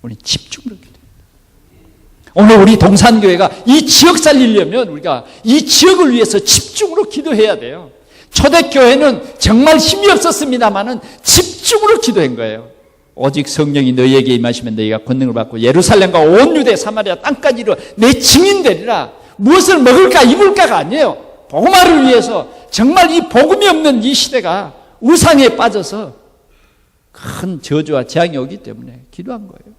우리 집중으로 기도해야 돼요. 오늘 우리 동산교회가 이 지역 살리려면 우리가 이 지역을 위해서 집중으로 기도해야 돼요. 초대교회는 정말 힘이 없었습니다만은 집중으로 기도한 거예요. 오직 성령이 너희에게 임하시면 너희가 권능을 받고 예루살렘과 온 유대 사마리아 땅까지 이르러 내 증인되리라. 무엇을 먹을까 입을까가 아니에요. 복음화를 위해서 정말 이 복음이 없는 이 시대가 우상에 빠져서 큰 저주와 재앙이 오기 때문에 기도한 거예요.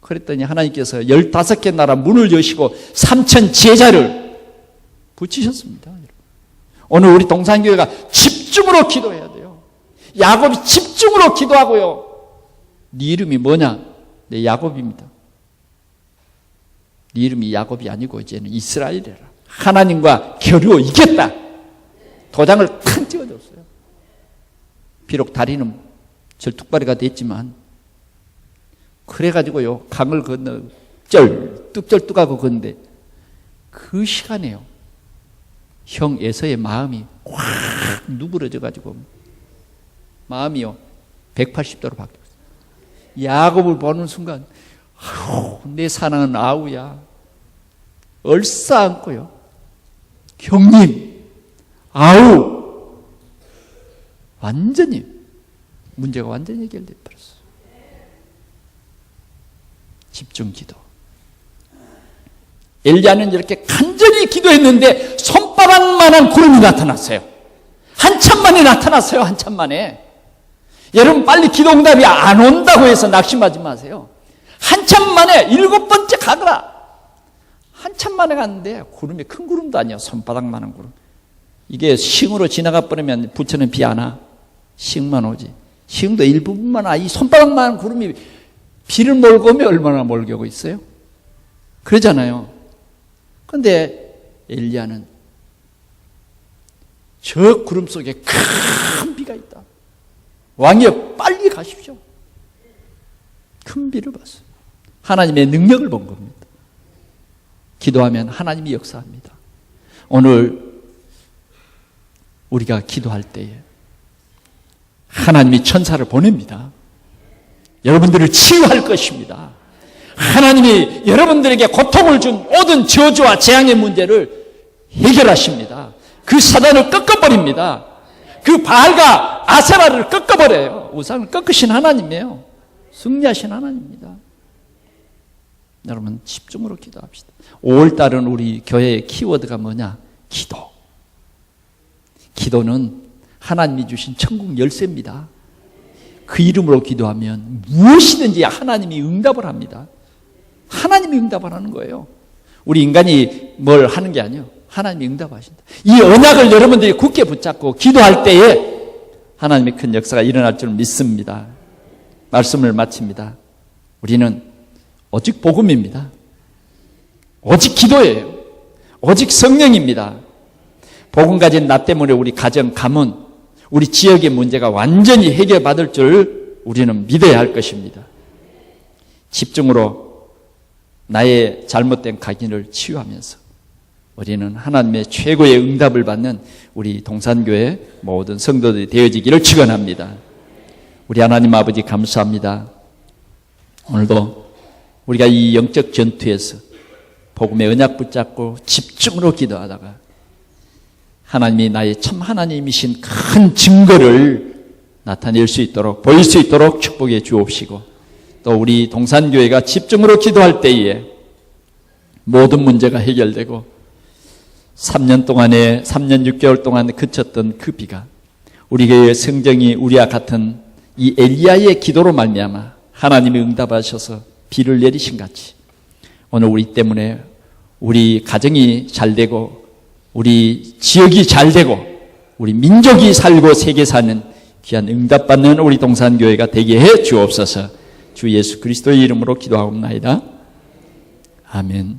그랬더니 하나님께서 15개 나라 문을 여시고 3,000 제자를 붙이셨습니다. 오늘 우리 동산교회가 집중으로 기도해야 돼요. 야곱이 집중으로 기도하고요. 네 이름이 뭐냐? 내 야곱입니다. 네 이름이 야곱이 아니고 이제는 이스라엘이라. 하나님과 겨루 이겼다. 도장을 탁 찍어줬어요. 비록 다리는 절뚝발이가 됐지만 그래가지고요 강을 건너 쩔뚝쩔뚝하고 걷는데 그 시간에요 형 에서의 마음이 확 누그러져가지고 마음이요 180도로 바뀌었어요. 야곱을 보는 순간 아우, 내 사랑은 아우야 얼싸안고요 형님 아우 완전히 문제가 완전히 해결돼 버렸어요. 집중 기도. 엘리야는 이렇게 간절히 기도했는데 손바닥만한 구름이 나타났어요. 한참 만에 나타났어요. 한참 만에. 여러분 빨리 기도 응답이 안 온다고 해서 낙심하지 마세요. 한참 만에 7번째 가더라. 한참 만에 갔는데 구름이 큰 구름도 아니야. 손바닥만한 구름. 이게 싱으로 지나가 버리면 부처는 비 안 와. 싱만 오지. 싱도 일부분만 와. 이 손바닥만한 구름이 비를 몰고 오면 얼마나 멀게 오고 있어요? 그러잖아요. 그런데 엘리야는 저 구름 속에 큰 비가 있다. 왕이여 빨리 가십시오. 큰 비를 봤어요. 하나님의 능력을 본 겁니다. 기도하면 하나님이 역사합니다. 오늘 우리가 기도할 때에 하나님이 천사를 보냅니다. 여러분들을 치유할 것입니다. 하나님이 여러분들에게 고통을 준 모든 저주와 재앙의 문제를 해결하십니다. 그 사단을 꺾어버립니다. 그 바알과 아세라를 꺾어버려요. 우상을 꺾으신 하나님이에요. 승리하신 하나님입니다. 여러분 집중으로 기도합시다. 5월달은 우리 교회의 키워드가 뭐냐? 기도. 기도는 하나님이 주신 천국 열쇠입니다. 그 이름으로 기도하면 무엇이든지 하나님이 응답을 합니다. 하나님이 응답을 하는 거예요. 우리 인간이 뭘 하는 게 아니에요. 하나님이 응답하신다. 이 언약을 여러분들이 굳게 붙잡고 기도할 때에 하나님의 큰 역사가 일어날 줄 믿습니다. 말씀을 마칩니다. 우리는 오직 복음입니다. 오직 기도예요. 오직 성령입니다. 복음 가진 나 때문에 우리 가정, 가문, 우리 지역의 문제가 완전히 해결받을 줄 우리는 믿어야 할 것입니다. 집중으로 나의 잘못된 각인을 치유하면서 우리는 하나님의 최고의 응답을 받는 우리 동산교회 모든 성도들이 되어지기를 축원합니다. 우리 하나님 아버지 감사합니다. 오늘도 우리가 이 영적 전투에서 복음의 언약 붙잡고 집중으로 기도하다가 하나님이 나의 참 하나님이신 큰 증거를 나타낼 수 있도록 보일 수 있도록 축복해 주옵시고 또 우리 동산교회가 집중으로 기도할 때에 모든 문제가 해결되고 3년 6개월 동안 그쳤던 그 비가 우리 교회의 성정이 우리와 같은 이 엘리야의 기도로 말미암아 하나님이 응답하셔서 비를 내리신 같이 오늘 우리 때문에 우리 가정이 잘 되고 우리 지역이 잘 되고 우리 민족이 살고 세계 사는 귀한 응답받는 우리 동산교회가 되게 해 주옵소서. 주 예수 그리스도의 이름으로 기도하옵나이다. 아멘.